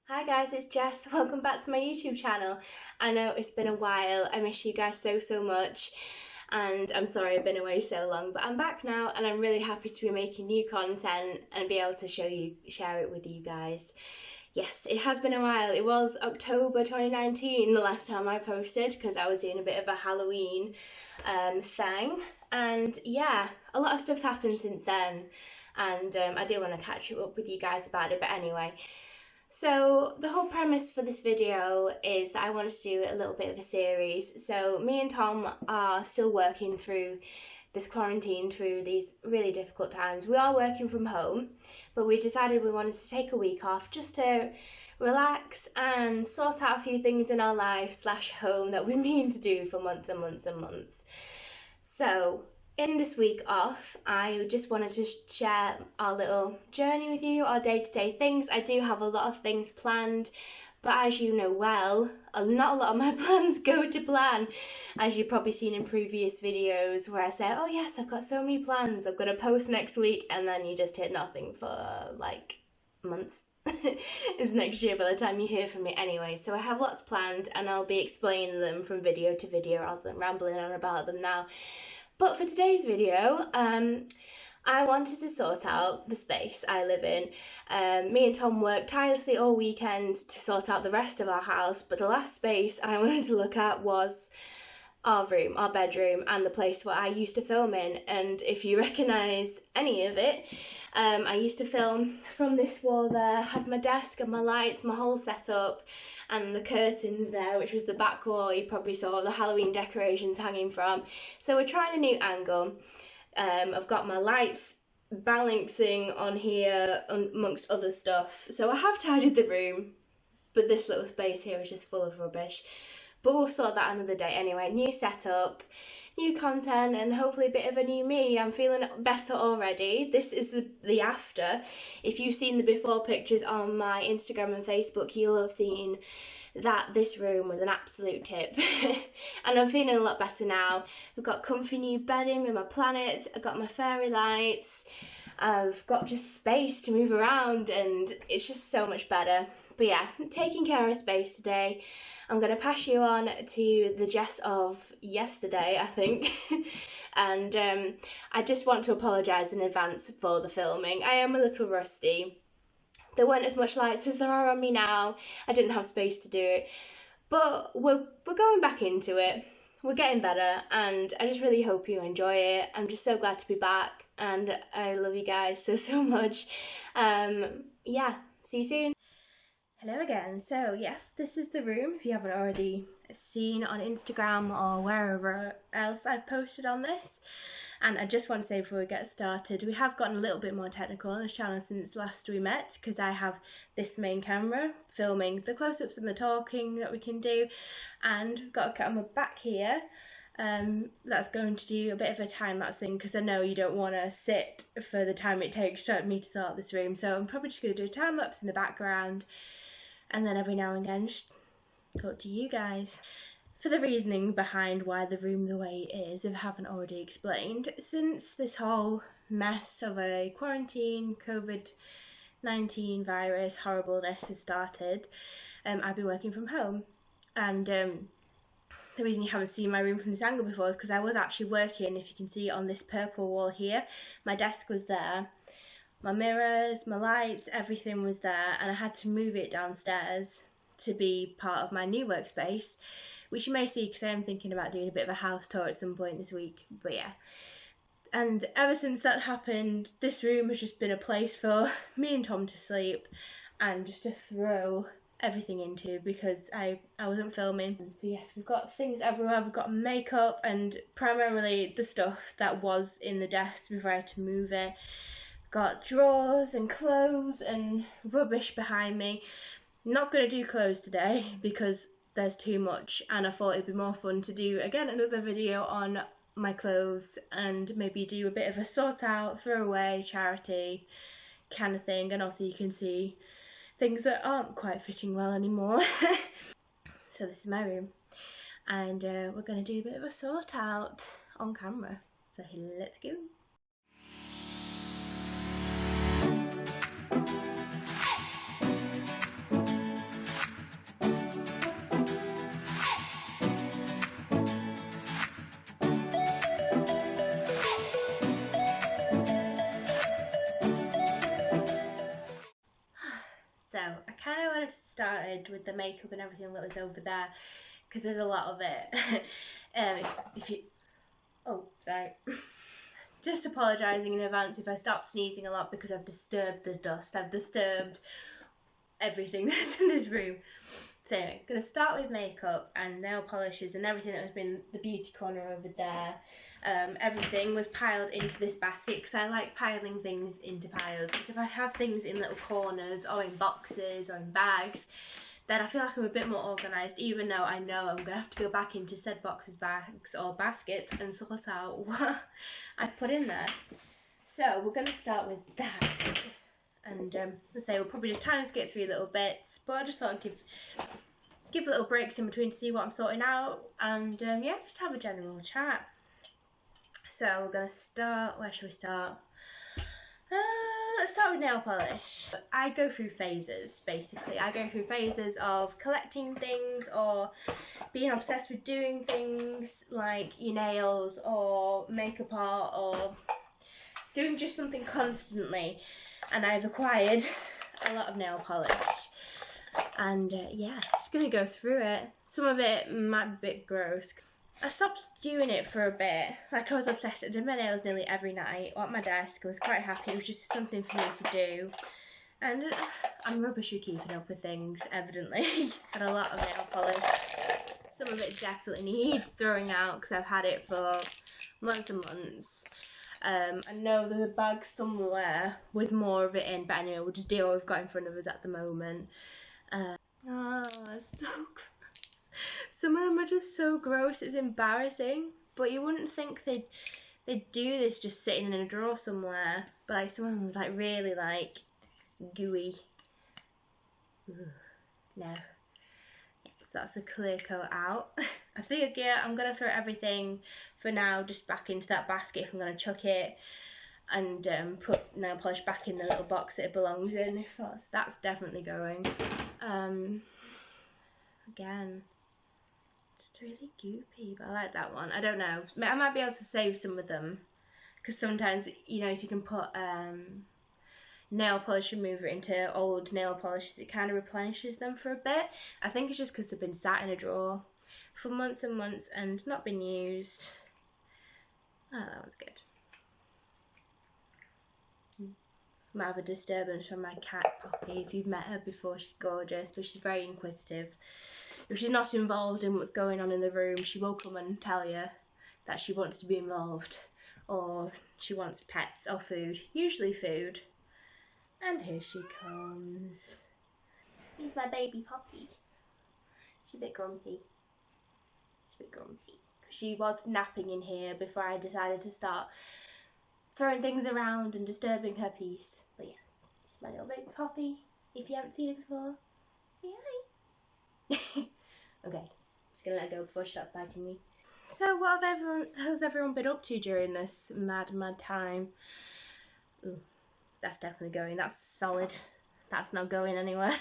Hi guys, it's Jess. Welcome back to my YouTube channel. I know it's been a while. I miss you guys so much. And I'm sorry I've been away so long, but I'm back now and I'm really happy to be making new content and be able to share it with you guys. Yes, it has been a while. It was October 2019 the last time I posted because I was doing a bit of a Halloween thing. And yeah, a lot of stuff's happened since then. And I do want to catch up with you guys about it, but anyway. So the whole premise for this video is that I wanted to do a little bit of a series. So me and Tom are still working through this quarantine, through these really difficult times. We are working from home, but we decided we wanted to take a week off just to relax and sort out a few things in our life / home that we've been to do for months and months and months. So in this week off, I just wanted to share our little journey with you, our day-to-day things. I do have a lot of things planned, but as you know well, not a lot of my plans go to plan, as you've probably seen in previous videos where I say, oh yes, I've got so many plans, I'm going to post next week, and then you just hit nothing for like months. It's next year by the time you hear from me anyway. So I have lots planned and I'll be explaining them from video to video rather than rambling on about them now. But for today's video, I wanted to sort out the space I live in. Me and Tom worked tirelessly all weekend to sort out the rest of our house, but the last space I wanted to look at was our room, our bedroom, and the place where I used to film in. And if you recognise any of it, I used to film from this wall there, had my desk and my lights, my whole setup, and the curtains there, which was the back wall you probably saw the Halloween decorations hanging from. So we're trying a new angle. I've got my lights balancing on here amongst other stuff. So I have tidied the room, but this little space here is just full of rubbish. But we'll sort that another day anyway. New setup, new content, and hopefully a bit of a new me. I'm feeling better already. This is the after. If you've seen the before pictures on my Instagram and Facebook, you'll have seen that this room was an absolute tip. And I'm feeling a lot better now. We've got comfy new bedding with my planets. I've got my fairy lights. I've got just space to move around, and it's just so much better. But yeah, taking care of space today. I'm going to pass you on to the Jess of yesterday, I think. And I just want to apologise in advance for the filming. I am a little rusty. There weren't as much lights as there are on me now. I didn't have space to do it. But we're going back into it. We're getting better, and I just really hope you enjoy it. I'm just so glad to be back, and I love you guys so much. Yeah, see you soon. Hello again. So yes, this is the room, if you haven't already seen on Instagram or wherever else I've posted on this. And I just want to say before we get started, we have gotten a little bit more technical on this channel since last we met, because I have this main camera filming the close-ups and the talking that we can do, and we've got a camera back here that's going to do a bit of a time-lapse thing, because I know you don't want to sit for the time it takes me to sort this room, so I'm probably just going to do a time-lapse in the background, and then every now and again just talk to you guys. For the reasoning behind why the room the way it is, if I haven't already explained, since this whole mess of a quarantine, COVID-19 virus horribleness has started, I've been working from home. And the reason you haven't seen my room from this angle before is because I was actually working, if you can see on this purple wall here. My desk was there, my mirrors, my lights, everything was there, and I had to move it downstairs to be part of my new workspace, which you may see because I am thinking about doing a bit of a house tour at some point this week, but yeah. And ever since that happened, this room has just been a place for me and Tom to sleep and just to throw everything into, because I wasn't filming. And so yes, we've got things everywhere. We've got makeup and primarily the stuff that was in the desk before I had to move it. Got drawers and clothes and rubbish behind me. Not going to do clothes today because there's too much, and I thought it'd be more fun to do again another video on my clothes and maybe do a bit of a sort out, throw away, charity kind of thing, and also you can see things that aren't quite fitting well anymore. So this is my room, and we're going to do a bit of a sort out on camera, so let's go. So I kind of wanted to start with the makeup and everything that was over there, because there's a lot of it. if you, oh, sorry. Just apologising in advance if I stop sneezing a lot, because I've disturbed the dust. I've disturbed everything that's in this room. So anyway, I'm going to start with makeup and nail polishes and everything that was in the beauty corner over there. Everything was piled into this basket, because I like piling things into piles. Because if I have things in little corners or in boxes or in bags, then I feel like I'm a bit more organised, even though I know I'm going to have to go back into said boxes, bags or baskets and sort out what I put in there. So we're going to start with that. And let's say we'll probably just try and skip through little bits, but I just thought I'd give little breaks in between to see what I'm sorting out, and yeah, just have a general chat. So we're going to start, where should we start? Let's start with nail polish. I go through phases, basically. I go through phases of collecting things or being obsessed with doing things like your nails or makeup art or doing just something constantly. And I've acquired a lot of nail polish. And yeah, just going to go through it. Some of it might be a bit gross. I stopped doing it for a bit. Like, I was obsessed. I did my nails nearly every night at my desk. I was quite happy. It was just something for me to do. And I'm rubbish at keeping up with things, evidently. Had a lot of nail polish. Some of it definitely needs throwing out, because I've had it for months and months. I know there's a bag somewhere with more of it in, but anyway, we'll just do what we've got in front of us at the moment. Oh, it's so gross. Some of them are just so gross, it's embarrassing. But you wouldn't think they'd do this just sitting in a drawer somewhere. But like, some of them are like really like gooey. Ugh. No. So that's the clear coat out. I think, yeah, I'm going to throw everything for now just back into that basket if I'm going to chuck it, and put nail polish back in the little box that it belongs in. If that's definitely going. Again, just really goopy, but I like that one. I don't know. I might be able to save some of them, because sometimes, you know, if you can put nail polish remover into old nail polishes, it kind of replenishes them for a bit. I think it's just because they've been sat in a drawer for months and months and not been used. Oh, that one's good. Might have a disturbance from my cat, Poppy. If you've met her before, she's gorgeous, but she's very inquisitive. If she's not involved in what's going on in the room, she will come and tell you that she wants to be involved, or she wants pets or food, usually food. And here she comes. Here's my baby Poppy. She's a bit grumpy. She was napping in here before I decided to start throwing things around and disturbing her peace. But yes, it's my little baby Poppy. If you haven't seen it before, say hi. Okay, just gonna let her go before she starts biting me. So what has everyone been up to during this mad time? Ooh, that's definitely going. That's solid. That's not going anywhere.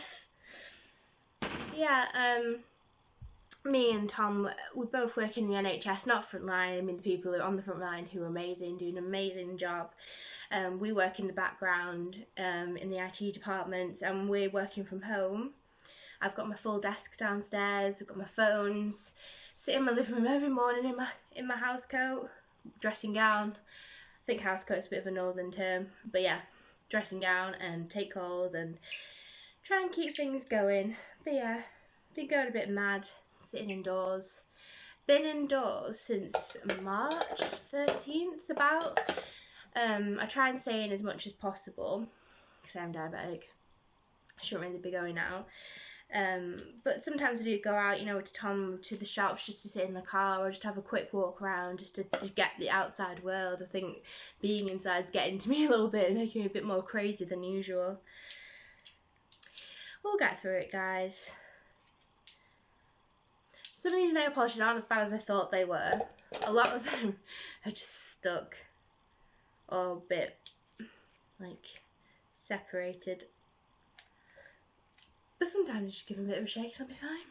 Yeah, me and Tom, we both work in the NHS, not front line. I mean, the people who are on the front line who are amazing, do an amazing job. We work in the background in the IT department, and we're working from home. I've got my full desk downstairs. I've got my phones. Sit in my living room every morning in my house coat, dressing gown. I think house coat's a bit of a northern term, but yeah, dressing gown and take calls and try and keep things going. But yeah, been going a bit mad. Sitting indoors. Been indoors since March 13th about. I try and stay in as much as possible because I'm diabetic. I shouldn't really be going out. But sometimes I do go out, you know, to Tom, to the shops, just to sit in the car or just have a quick walk around just to get the outside world. I think being inside's getting to me a little bit and making me a bit more crazy than usual. We'll get through it, guys. Some of these nail polishes aren't as bad as I thought they were. A lot of them are just stuck or a bit, like, separated. But sometimes I just give them a bit of a shake, they'll be fine.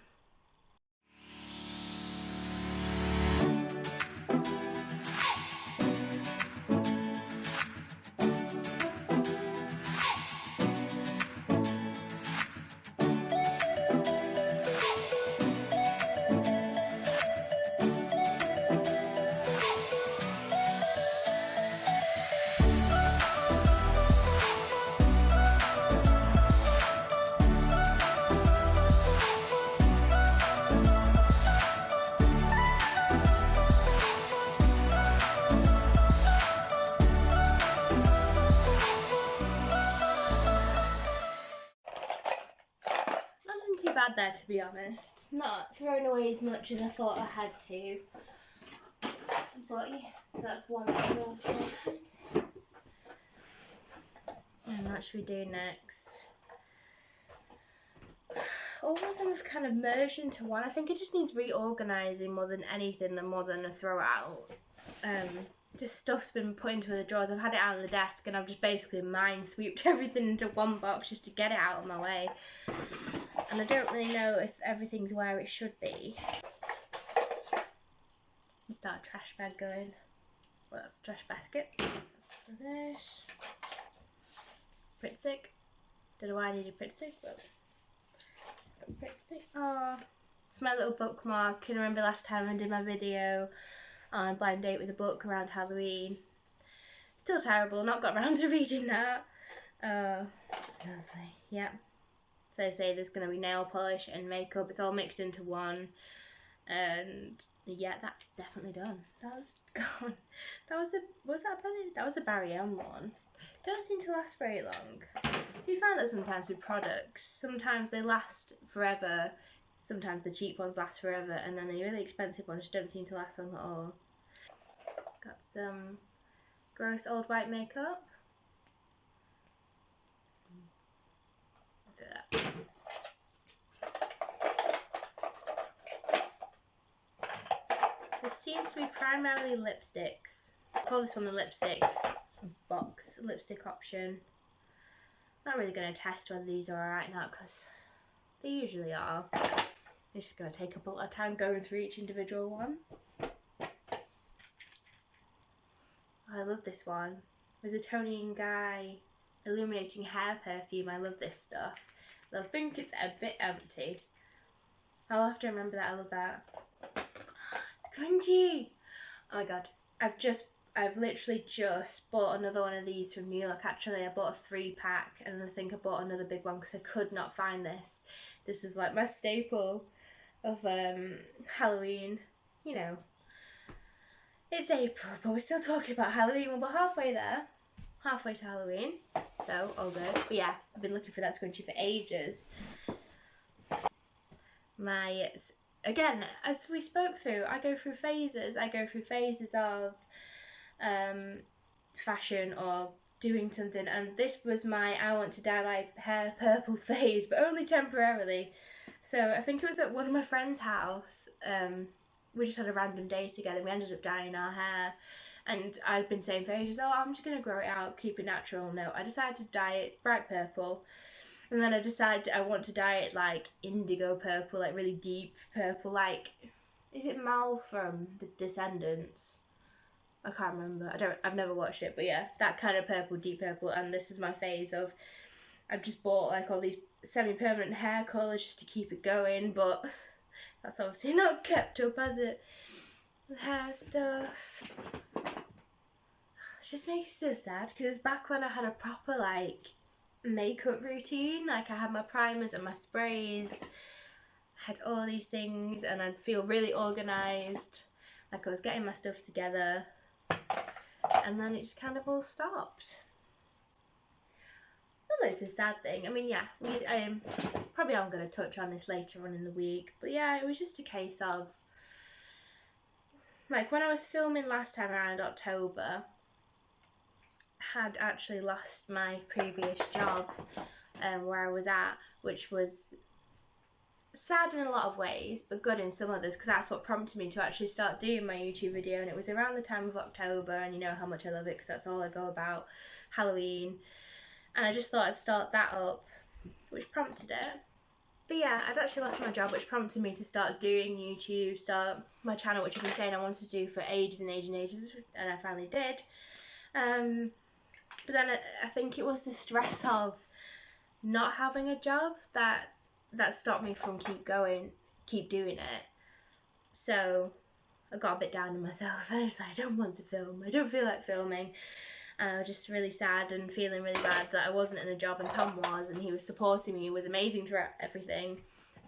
nothing too bad there, to be honest. Not thrown away as much as I thought I had to. But yeah, so that's one that I'm all sorted. And what should we do next? All of them have kind of merged into one. I think it just needs reorganising more than anything, more than a throw out. Just stuff's been put into the drawers. I've had it out on the desk and I've just basically mind-sweeped everything into one box just to get it out of my way. And I don't really know if everything's where it should be. Let's start a trash bag going. Well, that's a trash basket. Finish. Pritt stick. Don't know why I need a Pritt stick, but Pritt stick. Oh, it's my little bookmark. Can you remember last time I did my video on blind date with a book around Halloween? Still terrible, not got around to reading that. Lovely. Yeah. So I say there's going to be nail polish and makeup. It's all mixed into one. And yeah, that's definitely done. That was gone. That was a Barry Elm one. Don't seem to last very long. You find that sometimes with products. Sometimes they last forever. Sometimes the cheap ones last forever, and then the really expensive ones don't seem to last long at all. Got some gross old white makeup. Do that. This seems to be primarily lipsticks. I call this one the lipstick box, lipstick option. Not really going to test whether these are alright now because they usually are. It's just going to take up a lot of time going through each individual one. I love this one. There's a Toni & Guy illuminating hair perfume. I love this stuff. I think it's a bit empty. I'll have to remember that. I love that. It's crunchy. Oh my god. I've literally just bought another one of these from New York. Actually, I bought a 3-pack, and I think I bought another big one because I could not find this. This is like my staple of Halloween. You know, it's April, but we're still talking about Halloween. Well, we're halfway there. Halfway to Halloween. So, all good. But yeah, I've been looking for that scrunchie for ages. Again, as we spoke through, I go through phases. I go through phases of fashion or doing something, and this was my I want to dye my hair purple phase, but only temporarily. So I think it was at one of my friend's house. We just had a random day together. We ended up dyeing our hair, and I'd been saying for ages, oh, I'm just going to grow it out, keep it natural. No, I decided to dye it bright purple, and then I decided I want to dye it like indigo purple, like really deep purple, like, is it Mal from The Descendants? I can't remember. I've never watched it, but yeah, that kind of purple, deep purple. And this is my phase of, I've just bought like all these semi-permanent hair colours just to keep it going, but that's obviously not kept up, has it? The hair stuff. It just makes me so sad because it's back when I had a proper like makeup routine. Like I had my primers and my sprays. I had all these things, and I'd feel really organised. Like I was getting my stuff together. And then it just kind of all stopped. Although it's a sad thing. I mean, yeah, probably I'm going to touch on this later on in the week. But yeah, it was just a case of, like, when I was filming last time around October, I had actually lost my previous job where I was at, which was sad in a lot of ways, but good in some others, because that's what prompted me to actually start doing my YouTube video. And it was around the time of October, and you know how much I love it because that's all I go about, Halloween. And I just thought I'd start that up, which prompted it. But yeah, I'd actually lost my job, which prompted me to start doing YouTube, start my channel, which I've been saying I wanted to do for ages and ages and ages, and I finally did. But then I think it was the stress of not having a job that stopped me from keep doing it. So I got a bit down on myself, and I was like, I don't want to film, I don't feel like filming. And I was just really sad and feeling really bad that I wasn't in a job, and Tom was, and he was supporting me, he was amazing throughout everything.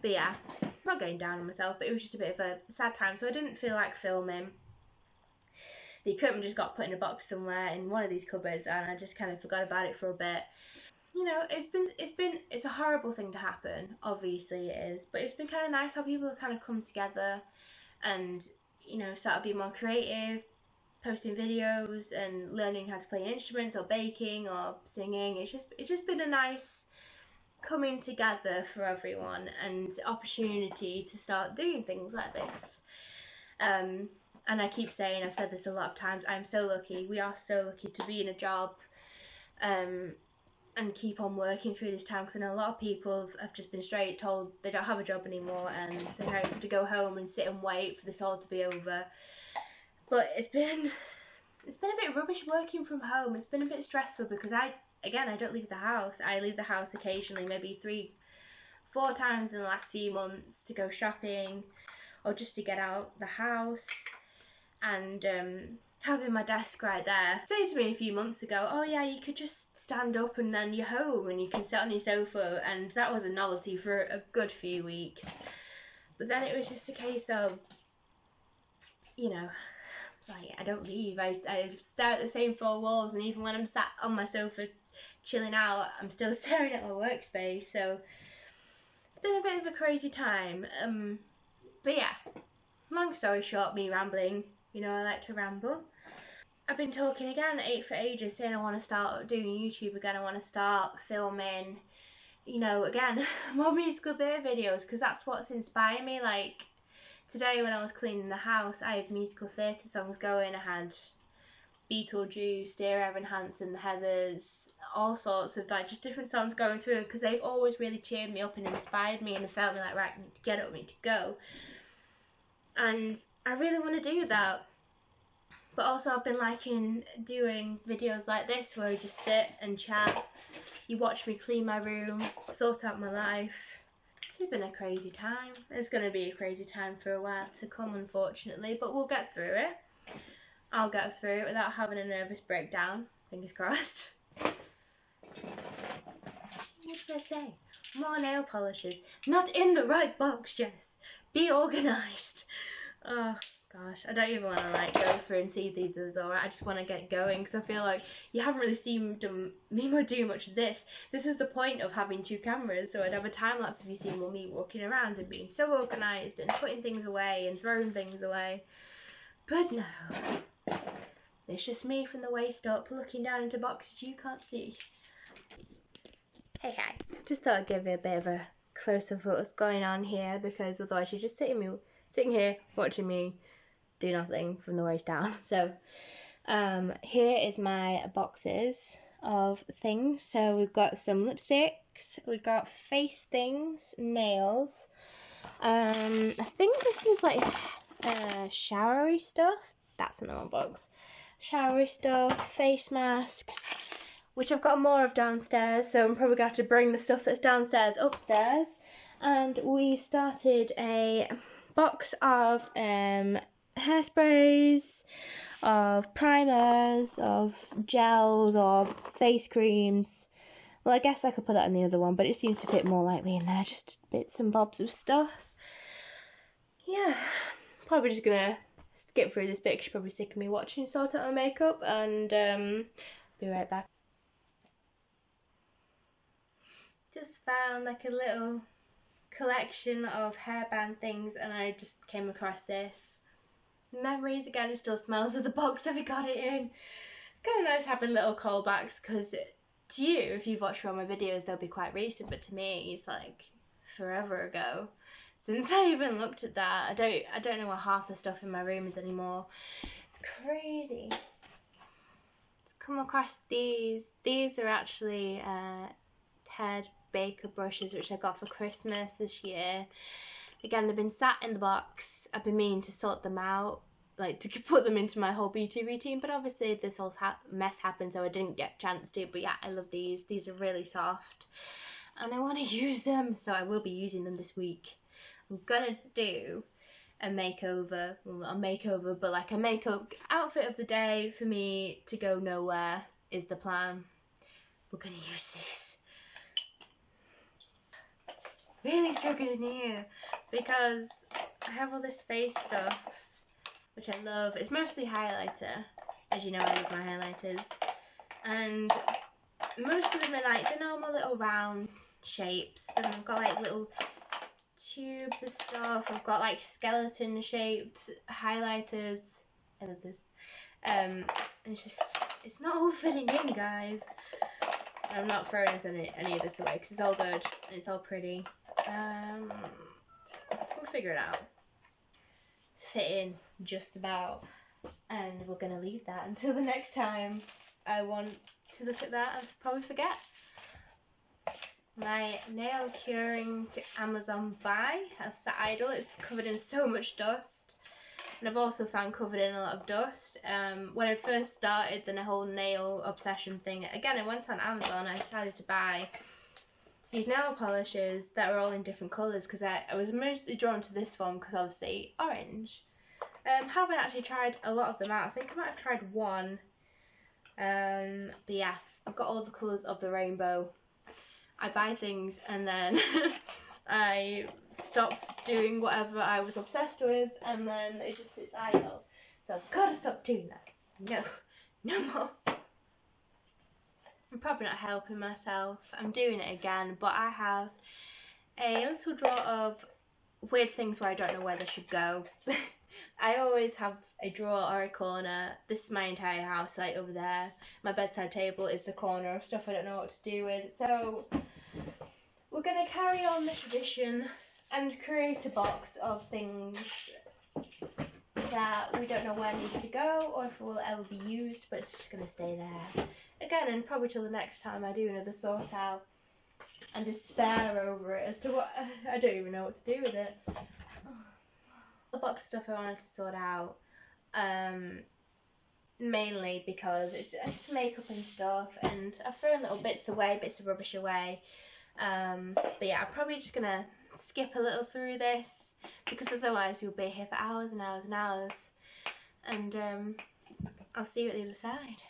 But yeah, not going down on myself, but it was just a bit of a sad time, so I didn't feel like filming. The equipment just got put in a box somewhere in one of these cupboards, and I just kind of forgot about it for a bit. you know, it's a horrible thing to happen, obviously it is, but it's been kind of nice how people have kind of come together and, you know, started being more creative, posting videos and learning how to play instruments or baking or singing. It's just been a nice coming together for everyone and opportunity to start doing things like this. And I keep saying, I've said this a lot of times, I'm so lucky, we are so lucky to be in a job and keep on working through this time, because I know a lot of people have just been straight told they don't have a job anymore and they're able to go home and sit and wait for this all to be over. But it's been a bit rubbish working from home. It's been a bit stressful because I don't leave the house. I leave the house occasionally, maybe 3-4 times in the last few months to go shopping or just to get out the house. And having my desk right there, saying to me a few months ago, oh yeah, you could just stand up and then you're home and you can sit on your sofa, and that was a novelty for a good few weeks. But then it was just a case of, you know, like, I don't leave. I stare at the same 4 walls, and even when I'm sat on my sofa chilling out, I'm still staring at my workspace. So it's been a bit of a crazy time. But yeah, long story short, me rambling. You know, I like to ramble. I've been talking again for ages, saying I want to start doing YouTube again. I want to start filming, you know, again, more musical theatre videos, because that's what's inspired me. Like, today when I was cleaning the house, I had musical theatre songs going. I had Beetlejuice, Dear Evan Hansen, The Heathers, all sorts of, like, just different songs going through, because they've always really cheered me up and inspired me and felt me like, right, get up, need to go. And I really want to do that. But also I've been liking doing videos like this where I just sit and chat. You watch me clean my room, sort out my life. It's been a crazy time. It's going to be a crazy time for a while to come, unfortunately, but we'll get through it. I'll get through it without having a nervous breakdown. Fingers crossed. What did I say? More nail polishes. Not in the right box, Jess. Be organised. Oh gosh, I don't even want to like go through and see if these are alright. I just want to get going, because I feel like you haven't really seen me do much of this. This is the point of having 2 cameras, so I'd have a time lapse of you seeing me walking around and being so organised and putting things away and throwing things away. But no, it's just me from the waist up looking down into boxes you can't see. Hey, just thought I'd give you a bit of a closer look at what's going on here, because otherwise you're just sitting here watching me do nothing from the waist down. So here is my boxes of things. So we've got some lipsticks, we've got face things, nails. I think this was like showery stuff. That's in the wrong box. Showery stuff, face masks, which I've got more of downstairs, so I'm probably going to have to bring the stuff that's downstairs upstairs. And we started a box of hairsprays, of primers, of gels, of face creams. Well, I guess I could put that in the other one, but it seems to fit more likely in there. Just bits and bobs of stuff. Yeah, probably just gonna skip through this bit, 'cause you're probably sick of me watching sort out my makeup, and be right back. Just found like a little collection of hairband things, and I just came across this. Memories again. It still smells of the box that we got it in. It's kind of nice having little callbacks, because to you, if you've watched all my videos, they'll be quite recent, but to me it's like forever ago since I even looked at that. I don't know what half the stuff in my room is anymore. It's crazy. Let's come across these. These are actually Ted Baker brushes, which I got for Christmas this year. Again, they've been sat in the box. I've been meaning to sort them out, like to put them into my whole beauty routine, but obviously this whole mess happened, so I didn't get a chance to. But yeah, I love these. These are really soft, and I want to use them, so I will be using them this week. I'm gonna do a makeover, well, not a makeover, but like a makeup outfit of the day for me to go nowhere is the plan. We're gonna use this. Really struggling here because I have all this face stuff, which I love. It's mostly highlighter, as you know I love my highlighters, and most of them are like the normal little round shapes, but then I've got like little tubes of stuff. I've got like skeleton shaped highlighters, editors. It's not all fitting in, guys. I'm not throwing any of this away because it's all good and it's all pretty. We'll figure it out. Fit in just about. And we're going to leave that until the next time I want to look at that and probably forget. My nail curing Amazon buy has sat idle. It's covered in so much dust. And I've also found covered in a lot of dust. When I first started the whole nail obsession thing, again, I went on Amazon. I decided to buy these nail polishes that were all in different colours because I was mostly drawn to this one because obviously orange. Haven't actually tried a lot of them out. I think I might have tried one. But yeah, I've got all the colours of the rainbow. I buy things and then I stop doing whatever I was obsessed with, and then it just sits idle. So I've got to stop doing that. No more. I'm probably not helping myself. I'm doing it again, but I have a little drawer of weird things where I don't know where they should go. I always have a drawer or a corner. This is my entire house, like over there. My bedside table is the corner of stuff I don't know what to do with. So we're going to carry on the tradition and create a box of things that we don't know where needs to go or if it will ever be used, but it's just going to stay there. Again, and probably till the next time I do another sort out and despair over it as to what I don't even know what to do with it. The box of stuff I wanted to sort out, mainly because it's makeup and stuff, and I've thrown little bits of rubbish away. But yeah, I'm probably just gonna skip a little through this because otherwise you'll be here for hours and hours and hours, and I'll see you at the other side.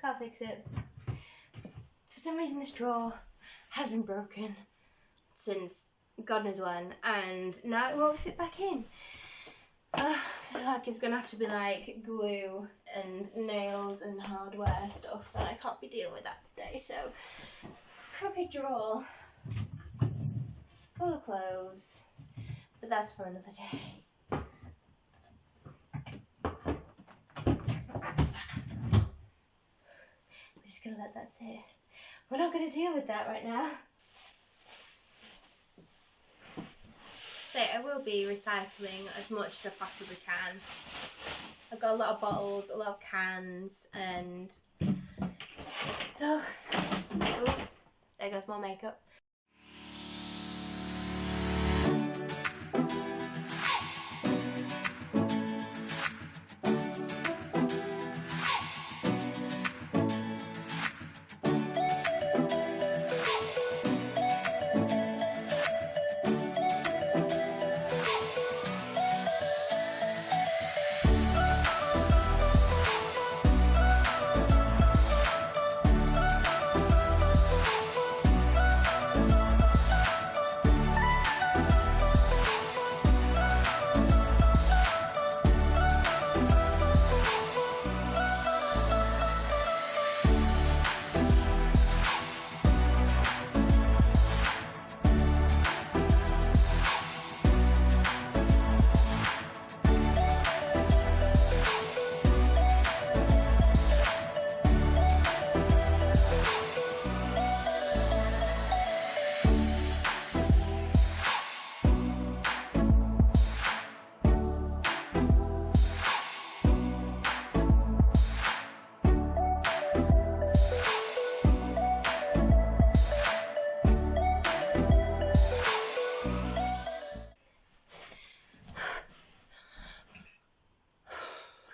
Can't fix it. For some reason this drawer has been broken since God knows when, and now it won't fit back in. I feel like it's going to have to be like glue and nails and hardware stuff, and I can't be dealing with that today, so crooked drawer full of clothes, but that's for another day. Just gonna let that sit. We're not gonna deal with that right now. So I will be recycling as much as I possibly can. I've got a lot of bottles, a lot of cans, and just stuff. Oh, there goes more makeup.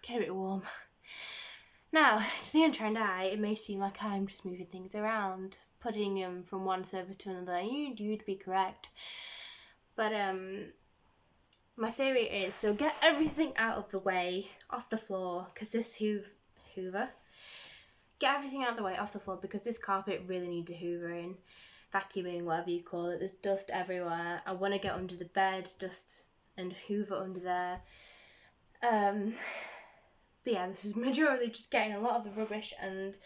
get a bit warm. Now, to the untrained eye, it may seem like I'm just moving things around, putting them from one surface to another. You'd be correct. But my theory is, so get everything out of the way, off the floor, because this Hoover. Get everything out of the way, off the floor, because this carpet really needs a hoovering, vacuuming, whatever you call it. There's dust everywhere. I want to get under the bed, dust and hoover under there. But yeah, this is majority just getting a lot of the rubbish and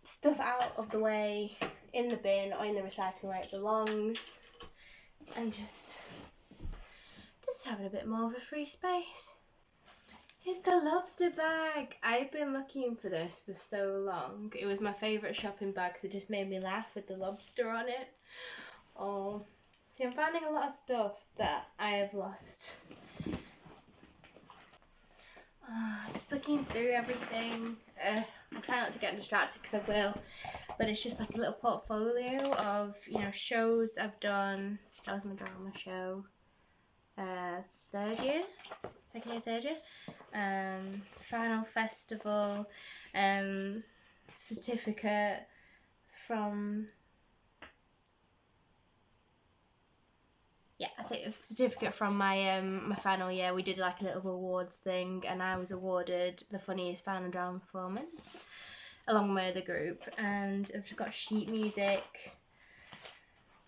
stuff out of the way, in the bin or in the recycling where it belongs, and just having a bit more of a free space. It's the lobster bag. I've been looking for this for so long. It was my favourite shopping bag because it just made me laugh with the lobster on it. Oh, see, I'm finding a lot of stuff that I have lost. Just looking through everything. I'm trying not to get distracted because I will. But it's just like a little portfolio of, shows I've done. That was my drama show. Second year, third year. Final festival. Certificate from... Yeah, I think a certificate from my my final year. We did like a little awards thing, and I was awarded the funniest final drama performance along with the group. And I've just got sheet music.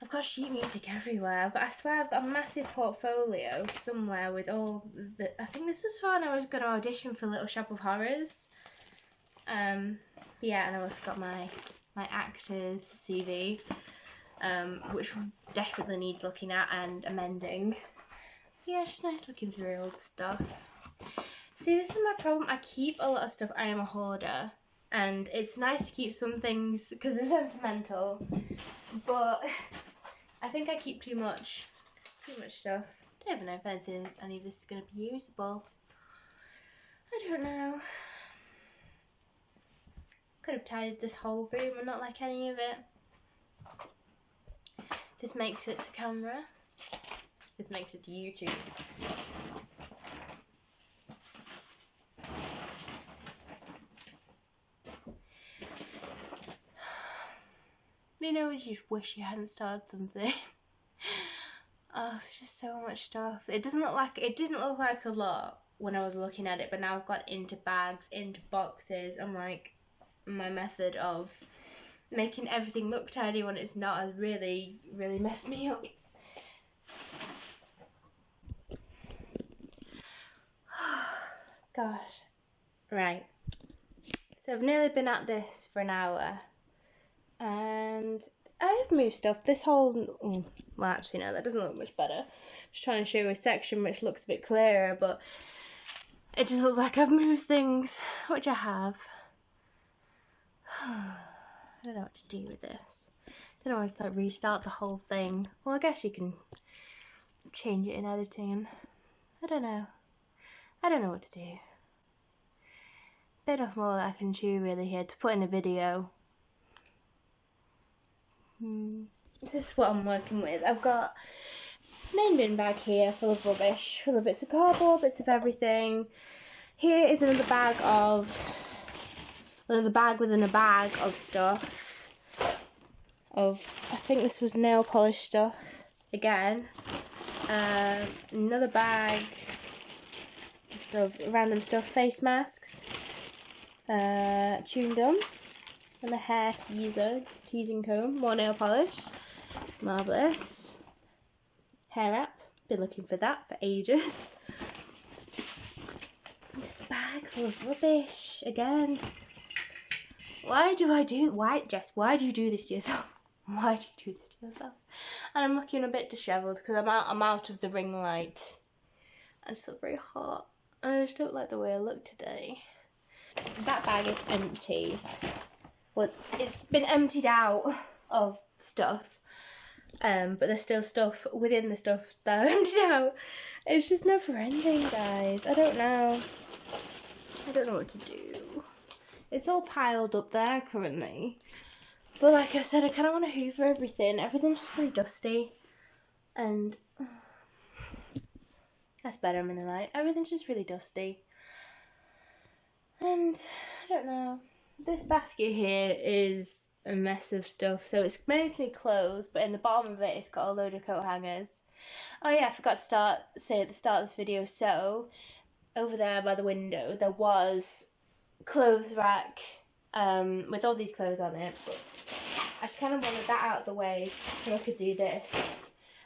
I've got sheet music everywhere. I swear I've got a massive portfolio somewhere with all the... I think this was when I was going to audition for Little Shop of Horrors. Yeah, and I also got my actor's CV. Which definitely needs looking at and amending. Yeah, it's just nice looking through all the stuff. See, this is my problem. I keep a lot of stuff. I am a hoarder, and it's nice to keep some things because they're sentimental. But I think I keep too much stuff. I don't even know if any of this is going to be usable. I don't know. Could have tidied this whole room and not like any of it. This makes it to camera. This makes it to YouTube. You just wish you hadn't started something. Oh, it's just so much stuff. It didn't look like a lot when I was looking at it, but now I've got into bags, into boxes. I'm like, my method of making everything look tidy when it's not has really, really messed me up. Gosh. Right. So I've nearly been at this for an hour. And I've moved stuff. This whole... well, actually, no, that doesn't look much better. Just trying to show you a section which looks a bit clearer, but it just looks like I've moved things, which I have. I don't know what to do with this. I don't know how to restart the whole thing. Well, I guess you can change it in editing. I don't know. I don't know what to do. Bit of more that I can chew really here to put in a video. This is what I'm working with. I've got a main bin bag here full of rubbish, full of bits of cardboard, bits of everything. Here is another bag within a bag of stuff. I think this was nail polish stuff again. Another bag just of random stuff, face masks, chewing gum, and a hair teasing comb, more nail polish, marvellous, hair wrap, been looking for that for ages. Just a bag full of rubbish again. Jess, why do you do this to yourself? Why do you do this to yourself? And I'm looking a bit dishevelled because I'm out of the ring light. I'm still very hot. And I just don't like the way I look today. That bag is empty. Well, it's been emptied out of stuff. But there's still stuff within the stuff that I've emptied out. It's just never ending, guys. I don't know. I don't know what to do. It's all piled up there currently. But like I said, I kind of want to hoover everything. Everything's just really dusty. And that's better in the light. Everything's just really dusty. And I don't know, this basket here is a mess of stuff. So it's mostly clothes, but in the bottom of it it's got a load of coat hangers. Oh yeah, I forgot to say at the start of this video, so over there by the window there was clothes rack with all these clothes on it, but I just kind of wanted that out of the way so I could do this.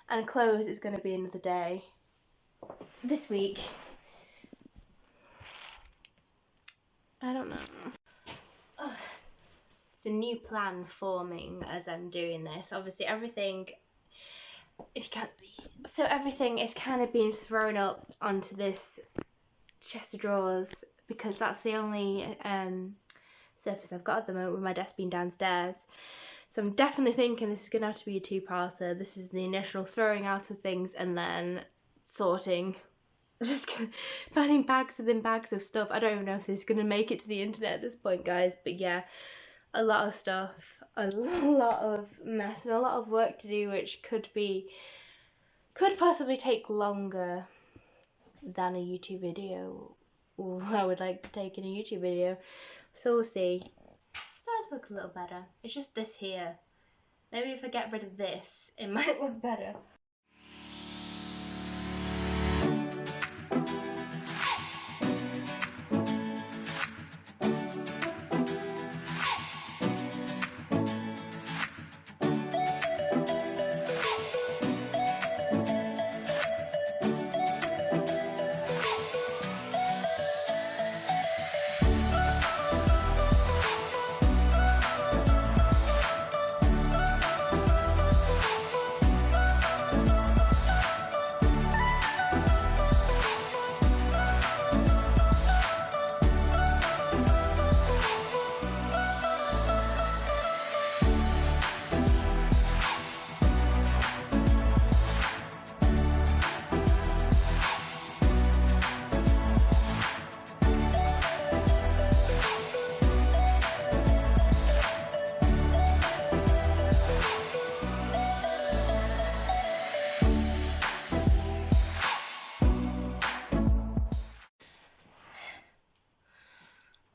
And clothes is going to be another day this week. I don't know. Ugh. It's a new plan forming as I'm doing this. Obviously everything, if you can't see, so everything is kind of being thrown up onto this chest of drawers because that's the only surface I've got at the moment, with my desk being downstairs. So I'm definitely thinking this is going to have to be a two-parter. This is the initial throwing out of things and then sorting. Just finding bags within bags of stuff. I don't even know if this is going to make it to the internet at this point, guys, but yeah, a lot of stuff, a lot of mess and a lot of work to do, which could possibly take longer than a YouTube video, or I would like to take in a YouTube video. So we'll see. Starting to look a little better. It's just this here. Maybe if I get rid of this, it might look better.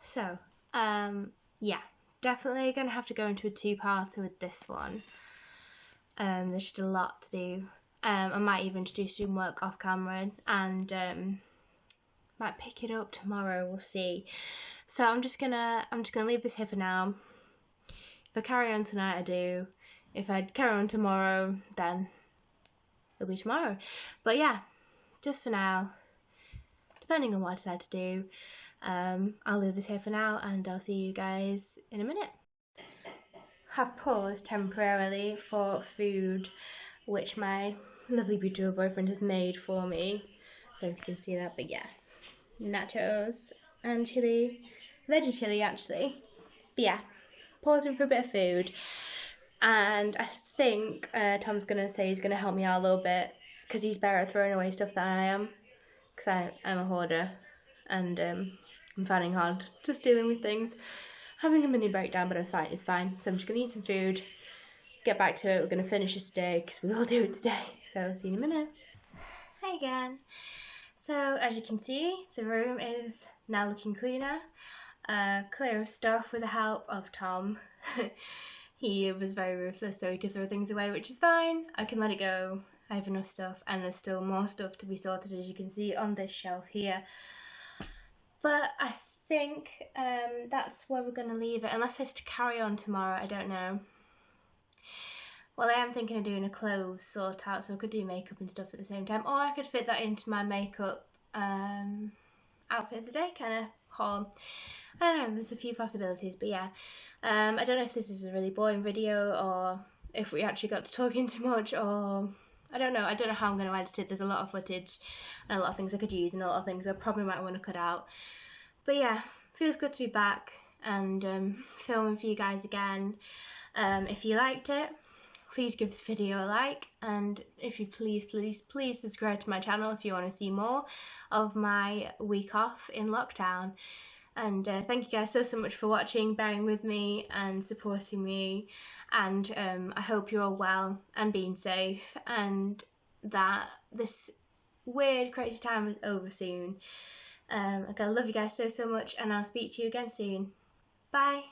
So, yeah, definitely going to have to go into a two-parter with this one. There's just a lot to do. I might even do some work off camera and might pick it up tomorrow. We'll see. So I'm just gonna leave this here for now. If I carry on tonight, I do. If I carry on tomorrow, then it'll be tomorrow. But yeah, just for now, depending on what I decide to do. I'll leave this here for now and I'll see you guys in a minute. Have paused temporarily for food, which my lovely beautiful boyfriend has made for me. I don't know if you can see that, but yeah, nachos and chili, veggie chili actually. But yeah, pausing for a bit of food, and I think Tom's gonna say he's gonna help me out a little bit because he's better at throwing away stuff than I am, because I'm a hoarder. And I'm finding hard just dealing with things, having a mini breakdown, but it's fine. So I'm just going to eat some food, get back to it. We're going to finish this today because we will do it today. So I'll see you in a minute. Hi again. So as you can see, the room is now looking cleaner, clear of stuff with the help of Tom. He was very ruthless, so he could throw things away, which is fine. I can let it go. I have enough stuff, and there's still more stuff to be sorted, as you can see on this shelf here. But I think that's where we're going to leave it, unless it's to carry on tomorrow, I don't know. Well, I am thinking of doing a clothes sort out, so I could do makeup and stuff at the same time, or I could fit that into my makeup outfit of the day kind of haul. I don't know, there's a few possibilities, but yeah. I don't know if this is a really boring video, or if we actually got to talking too much, or I don't know how I'm going to edit it. There's a lot of footage and a lot of things I could use and a lot of things I probably might want to cut out. But yeah, feels good to be back and filming for you guys again. If you liked it, please give this video a like, and if you please subscribe to my channel if you want to see more of my week off in lockdown. And thank you guys so much for watching, bearing with me and supporting me, and I hope you're all well and being safe, and that this weird crazy time is over soon. I love you guys so much, and I'll speak to you again soon. Bye.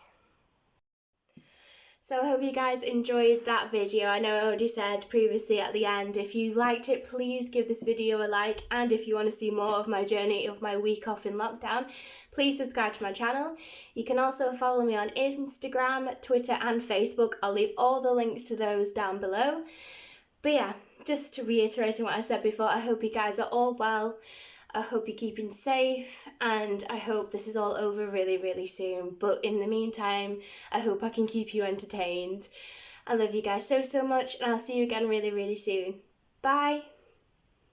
So I hope you guys enjoyed that video. I know I already said previously at the end, if you liked it, please give this video a like, and if you want to see more of my journey of my week off in lockdown, please subscribe to my channel. You can also follow me on Instagram, Twitter and Facebook. I'll leave all the links to those down below. But yeah, just to reiterate what I said before, I hope you guys are all well. I hope you're keeping safe, and I hope this is all over really, really soon. But in the meantime, I hope I can keep you entertained. I love you guys so, so much, and I'll see you again really, really soon. Bye!